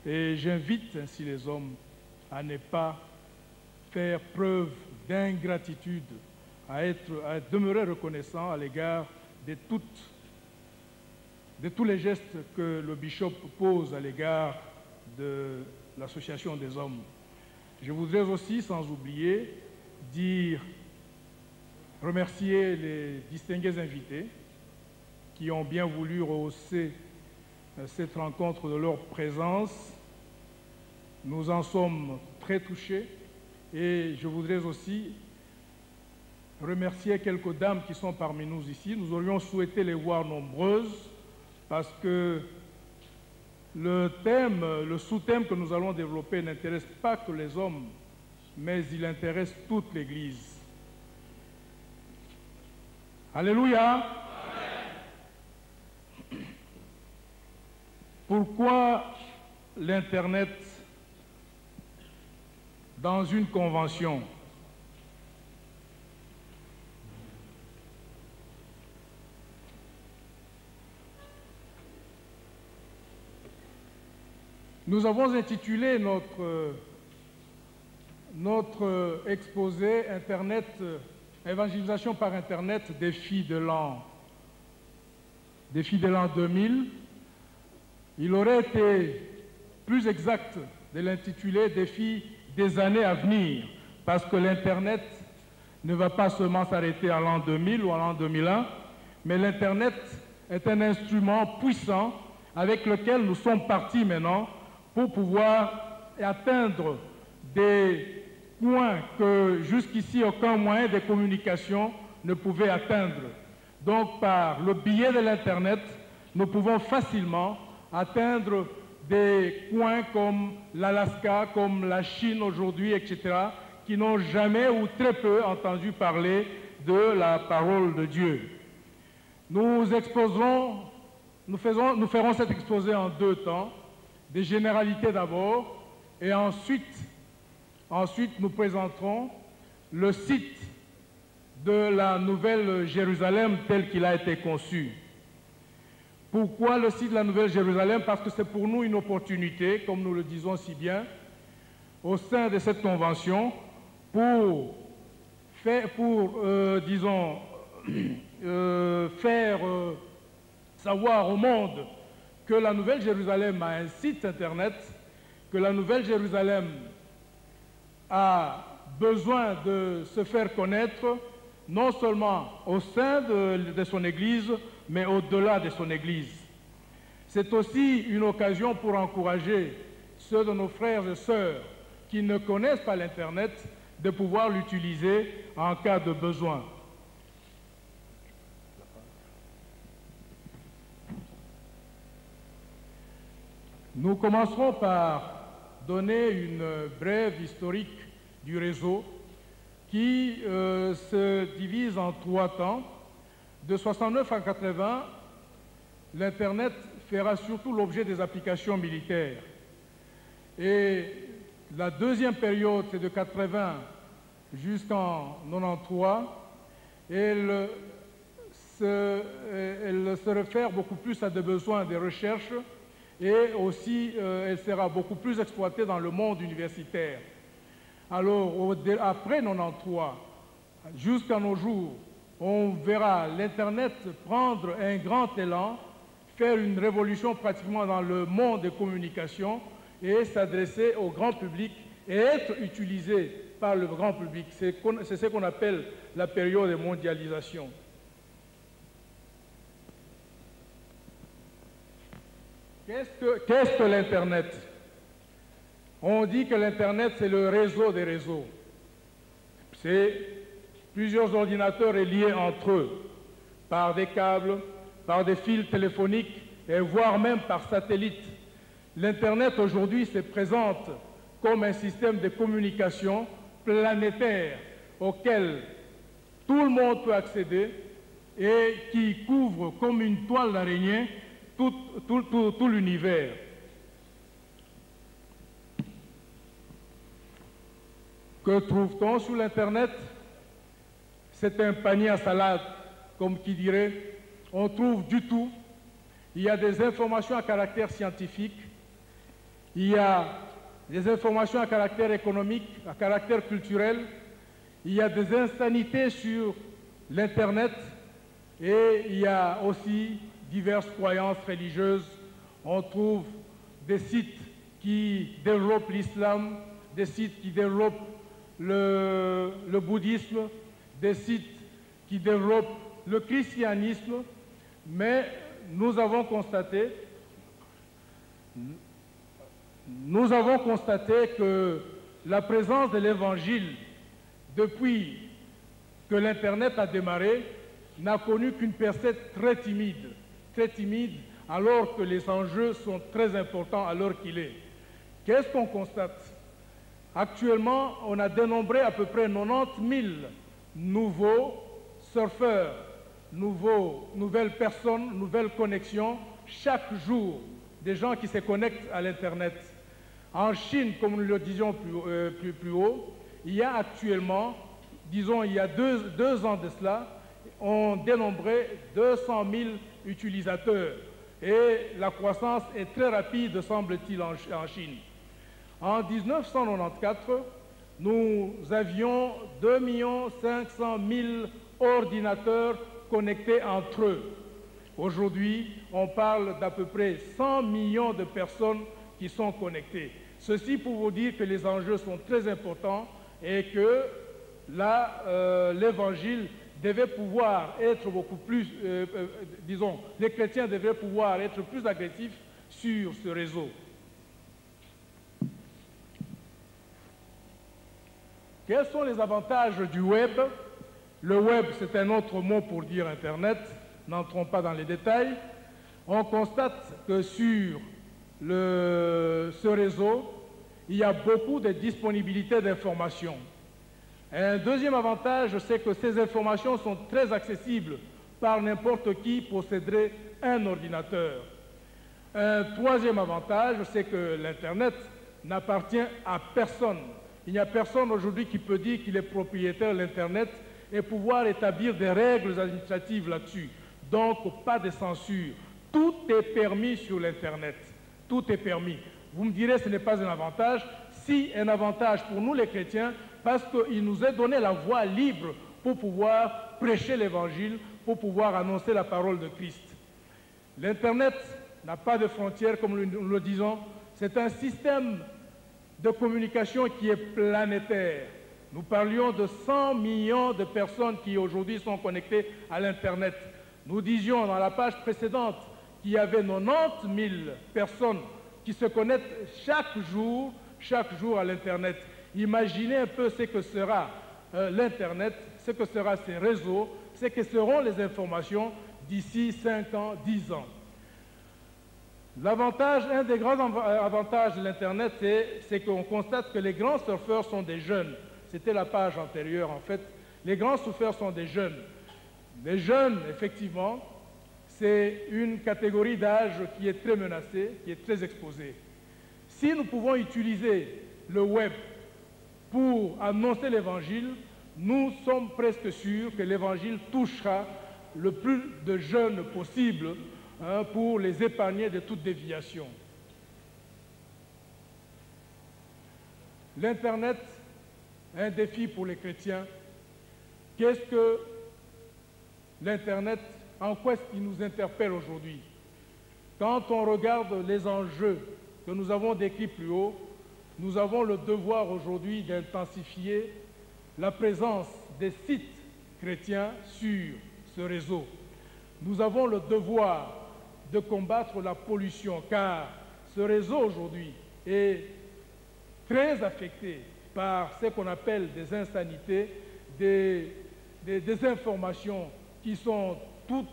Et j'invite ainsi les hommes à ne pas faire preuve d'ingratitude, à demeurer reconnaissants à l'égard de tous les gestes que le bishop pose à l'égard de l'association des hommes. Je voudrais aussi, sans oublier, remercier les distingués invités qui ont bien voulu rehausser cette rencontre de leur présence. Nous en sommes très touchés et je voudrais aussi remercier quelques dames qui sont parmi nous ici. Nous aurions souhaité les voir nombreuses parce que le sous-thème que nous allons développer n'intéresse pas que les hommes, mais il intéresse toute l'Église. Alléluia! Amen. Pourquoi l'Internet dans une convention? Nous avons intitulé notre exposé Internet, évangélisation par Internet, défi de l'an 2000. Il aurait été plus exact de l'intituler défi des années à venir, parce que l'Internet ne va pas seulement s'arrêter à l'an 2000 ou à l'an 2001, mais l'Internet est un instrument puissant avec lequel nous sommes partis maintenant pour pouvoir atteindre des points que jusqu'ici aucun moyen de communication ne pouvait atteindre. Donc par le biais de l'Internet, nous pouvons facilement atteindre des points comme l'Alaska, comme la Chine aujourd'hui, etc., qui n'ont jamais ou très peu entendu parler de la parole de Dieu. Nous ferons cet exposé en deux temps, des généralités d'abord, et ensuite nous présenterons le site de la Nouvelle Jérusalem tel qu'il a été conçu. Pourquoi le site de la Nouvelle Jérusalem? Parce que c'est pour nous une opportunité, comme nous le disons si bien, au sein de cette convention, pour faire savoir au monde que la Nouvelle Jérusalem a un site Internet, que la Nouvelle Jérusalem a besoin de se faire connaître, non seulement au sein de son Église, mais au-delà de son Église. C'est aussi une occasion pour encourager ceux de nos frères et sœurs qui ne connaissent pas l'Internet de pouvoir l'utiliser en cas de besoin. Nous commencerons par donner une brève historique du réseau qui se divise en 3 temps. De 69 à 80, l'Internet fera surtout l'objet des applications militaires. Et la deuxième période, c'est de 80 jusqu'en 93, elle se réfère beaucoup plus à des besoins de recherche et aussi elle sera beaucoup plus exploitée dans le monde universitaire. Alors, après 93, jusqu'à nos jours, on verra l'Internet prendre un grand élan, faire une révolution pratiquement dans le monde des communications et s'adresser au grand public et être utilisé par le grand public. C'est ce qu'on appelle la période de mondialisation. Qu'est-ce que l'Internet? On dit que l'Internet, c'est le réseau des réseaux. C'est plusieurs ordinateurs reliés entre eux, par des câbles, par des fils téléphoniques, et voire même par satellite. L'Internet, aujourd'hui, se présente comme un système de communication planétaire auquel tout le monde peut accéder et qui couvre comme une toile d'araignée tout l'univers. Que trouve-t-on sur l'Internet? C'est un panier à salade, comme qui dirait. On trouve du tout. Il y a des informations à caractère scientifique. il y a des informations à caractère économique, à caractère culturel, il y a des insanités sur l'Internet et il y a aussi diverses croyances religieuses. On trouve des sites qui développent l'islam, des sites qui développent le bouddhisme, des sites qui développent le christianisme, mais nous avons constaté que la présence de l'Évangile, depuis que l'Internet a démarré, n'a connu qu'une percée très timide, alors que les enjeux sont très importants à l'heure qu'il est. Qu'est-ce qu'on constate? Actuellement, on a dénombré à peu près 90 000 nouveaux surfeurs, nouvelles personnes, nouvelles connexions, chaque jour, des gens qui se connectent à l'Internet. En Chine, comme nous le disions plus haut, il y a actuellement, disons il y a deux ans de cela, on dénombrait 200 000 utilisateurs. Et la croissance est très rapide, semble-t-il, en Chine. En 1994, nous avions 2 500 000 ordinateurs connectés entre eux. Aujourd'hui, on parle d'à peu près 100 millions de personnes qui sont connectées. Ceci pour vous dire que les enjeux sont très importants et que l'Évangile devait pouvoir être beaucoup plus, disons, les chrétiens devraient pouvoir être plus agressifs sur ce réseau. Quels sont les avantages du web? Le web, c'est un autre mot pour dire Internet. N'entrons pas dans les détails. On constate que sur ce réseau, il y a beaucoup de disponibilité d'informations. Un deuxième avantage, c'est que ces informations sont très accessibles par n'importe qui posséderait un ordinateur. Un troisième avantage, c'est que l'Internet n'appartient à personne. Il n'y a personne aujourd'hui qui peut dire qu'il est propriétaire de l'Internet et pouvoir établir des règles administratives là-dessus. Donc, pas de censure. Tout est permis sur l'Internet. Tout est permis. Vous me direz, ce n'est pas un avantage. Si, un avantage pour nous les chrétiens, parce qu'il nous est donné la voie libre pour pouvoir prêcher l'Évangile, pour pouvoir annoncer la parole de Christ. L'Internet n'a pas de frontières, comme nous le disons. C'est un système de communication qui est planétaire. Nous parlions de 100 millions de personnes qui aujourd'hui sont connectées à l'Internet. Nous disions dans la page précédente qu'il y avait 90 000 personnes qui se connectent chaque jour à l'Internet. Imaginez un peu ce que sera l'Internet, ce que seront ces réseaux, ce que seront les informations d'ici 5 ans, 10 ans. Un des grands avantages de l'Internet, c'est qu'on constate que les grands surfeurs sont des jeunes. C'était la page antérieure, en fait. Les grands surfeurs sont des jeunes. Les jeunes, effectivement, c'est une catégorie d'âge qui est très menacée, qui est très exposée. Si nous pouvons utiliser le web pour annoncer l'Évangile, nous sommes presque sûrs que l'Évangile touchera le plus de jeunes possible pour les épargner de toute déviation. L'Internet est un défi pour les chrétiens. Qu'est-ce que l'Internet, en quoi est-ce qu'il nous interpelle aujourd'hui? Quand on regarde les enjeux que nous avons décrits plus haut, nous avons le devoir aujourd'hui d'intensifier la présence des sites chrétiens sur ce réseau. Nous avons le devoir de combattre la pollution, car ce réseau aujourd'hui est très affecté par ce qu'on appelle des insanités, des informations qui sont toutes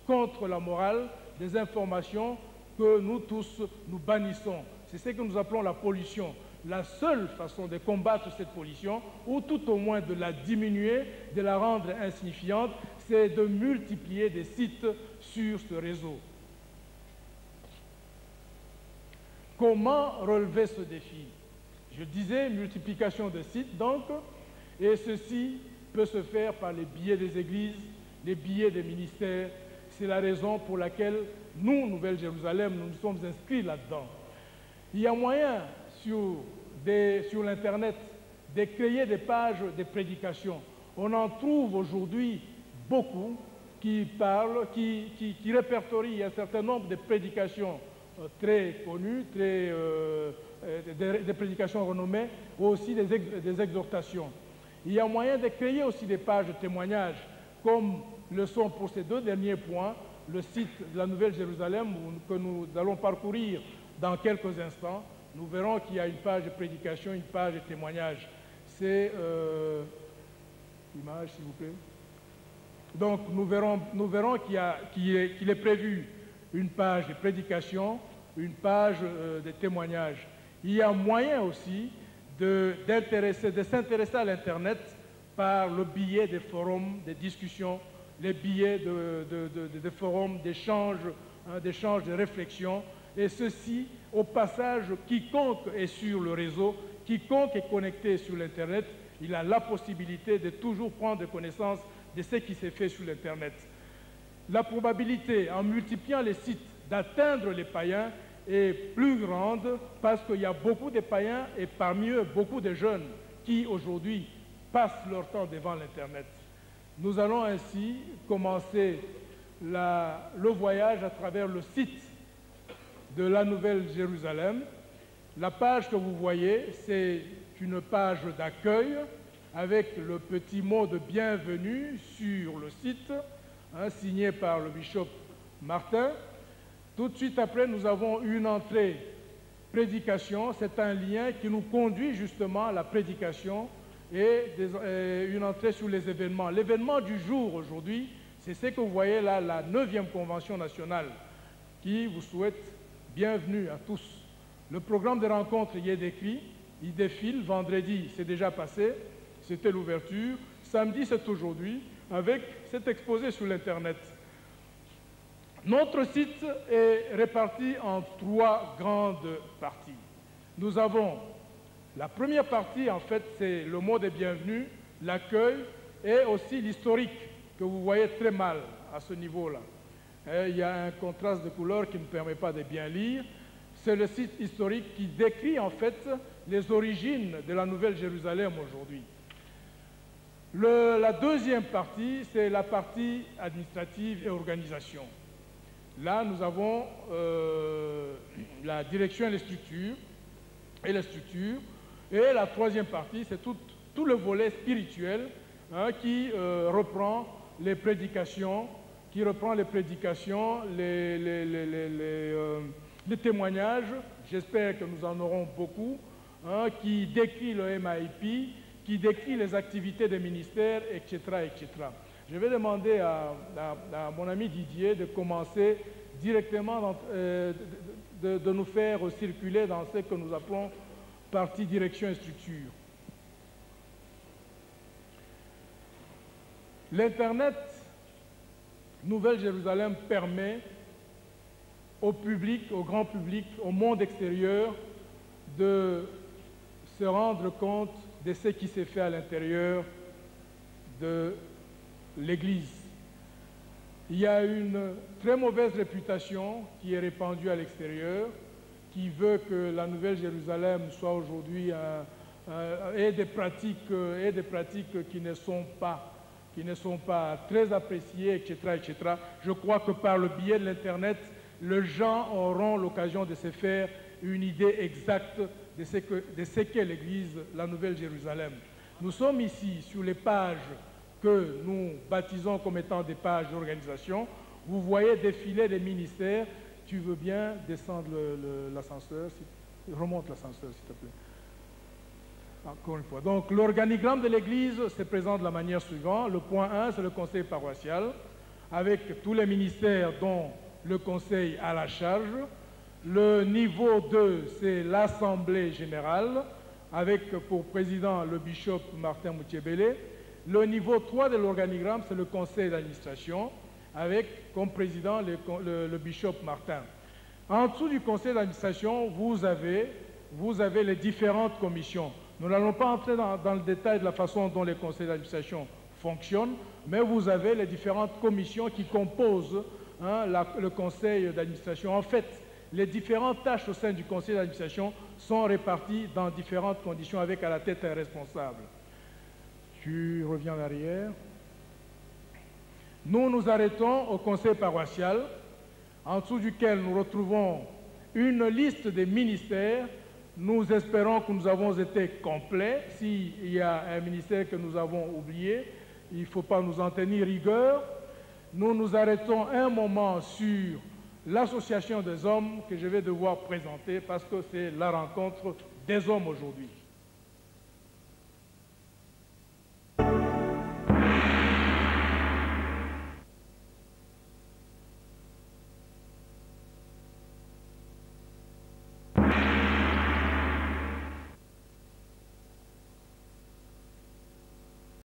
contre la morale, des informations que nous tous nous bannissons. C'est ce que nous appelons la pollution. La seule façon de combattre cette pollution, ou tout au moins de la diminuer, de la rendre insignifiante, c'est de multiplier des sites sur ce réseau. Comment relever ce défi? Je disais multiplication de sites, donc, et ceci peut se faire par les billets des églises, les billets des ministères. C'est la raison pour laquelle nous, Nouvelle-Jérusalem, nous nous sommes inscrits là-dedans. Il y a moyen sur l'Internet de créer des pages de prédication. On en trouve aujourd'hui beaucoup qui parlent, qui répertorient un certain nombre de prédications très connues, des prédications renommées, ou aussi des exhortations. Il y a moyen de créer aussi des pages de témoignages, comme le sont pour ces deux derniers points, le site de la Nouvelle-Jérusalem que nous allons parcourir dans quelques instants. Nous verrons qu'il y a une page de prédication, une page de témoignage. C'est... Image, s'il vous plaît. Donc, nous verrons qu'il est prévu une page de prédication, une page de témoignage. Il y a moyen aussi de s'intéresser à l'Internet par le biais des forums, des discussions, les billets de forums, d'échanges, de réflexion, et ceci au passage, quiconque est sur le réseau, quiconque est connecté sur l'Internet, il a la possibilité de toujours prendre connaissance de ce qui s'est fait sur l'Internet. La probabilité, en multipliant les sites, d'atteindre les païens est plus grande parce qu'il y a beaucoup de païens et parmi eux beaucoup de jeunes qui aujourd'hui passent leur temps devant l'Internet. Nous allons ainsi commencer le voyage à travers le site de la Nouvelle-Jérusalem. La page que vous voyez, c'est une page d'accueil avec le petit mot de bienvenue sur le site, signé par le bishop Martin. Tout de suite après, nous avons une entrée prédication. C'est un lien qui nous conduit justement à la prédication et une entrée sur les événements. L'événement du jour aujourd'hui, c'est ce que vous voyez là, la 9e Convention nationale, qui vous souhaite bienvenue à tous. Le programme de rencontre y est décrit, il défile. Vendredi, c'est déjà passé, c'était l'ouverture. Samedi, c'est aujourd'hui, avec cet exposé sur l'Internet. Notre site est réparti en 3 grandes parties. Nous avons la première partie, en fait, c'est le mot de bienvenue, l'accueil et aussi l'historique, que vous voyez très mal à ce niveau-là. Il y a un contraste de couleurs qui ne permet pas de bien lire. C'est le site historique qui décrit en fait les origines de la Nouvelle-Jérusalem aujourd'hui. La deuxième partie, c'est la partie administrative et organisation. Là, nous avons la direction et les structures. Et la troisième partie, c'est tout le volet spirituel qui reprend les prédications, les témoignages, j'espère que nous en aurons beaucoup, qui décrit le MIP, qui décrit les activités des ministères, etc., etc. Je vais demander à mon ami Didier de commencer directement, de nous faire circuler dans ce que nous appelons partie direction et structure. L'Internet Nouvelle-Jérusalem permet au public, au grand public, au monde extérieur, de se rendre compte de ce qui s'est fait à l'intérieur de l'Église. Il y a une très mauvaise réputation qui est répandue à l'extérieur, qui veut que la Nouvelle-Jérusalem soit aujourd'hui et des pratiques qui ne sont pas très appréciées, etc., etc. Je crois que par le biais de l'Internet, les gens auront l'occasion de se faire une idée exacte de ce qu'est l'Église, la Nouvelle-Jérusalem. Nous sommes ici sur les pages que nous baptisons comme étant des pages d'organisation. Vous voyez défiler des ministères. Tu veux bien descendre l'ascenseur, remonte l'ascenseur s'il te plaît. Encore une fois. Donc l'organigramme de l'Église se présente de la manière suivante. Le point 1, c'est le conseil paroissial, avec tous les ministères dont le conseil a la charge. Le niveau 2, c'est l'Assemblée générale, avec pour président le bishop Martin Moutiébélé. Le niveau 3 de l'organigramme, c'est le conseil d'administration, avec comme président le bishop Martin. En dessous du conseil d'administration, vous avez les différentes commissions. Nous n'allons pas entrer dans le détail de la façon dont les conseils d'administration fonctionnent, mais vous avez les différentes commissions qui composent le conseil d'administration. En fait, les différentes tâches au sein du conseil d'administration sont réparties dans différentes conditions avec à la tête un responsable. Tu reviens en arrière. Nous nous arrêtons au conseil paroissial, en dessous duquel nous retrouvons une liste des ministères. Nous espérons que nous avons été complets. S'il y a un ministère que nous avons oublié, il ne faut pas nous en tenir rigueur. Nous nous arrêtons un moment sur l'association des hommes que je vais devoir présenter parce que c'est la rencontre des hommes aujourd'hui.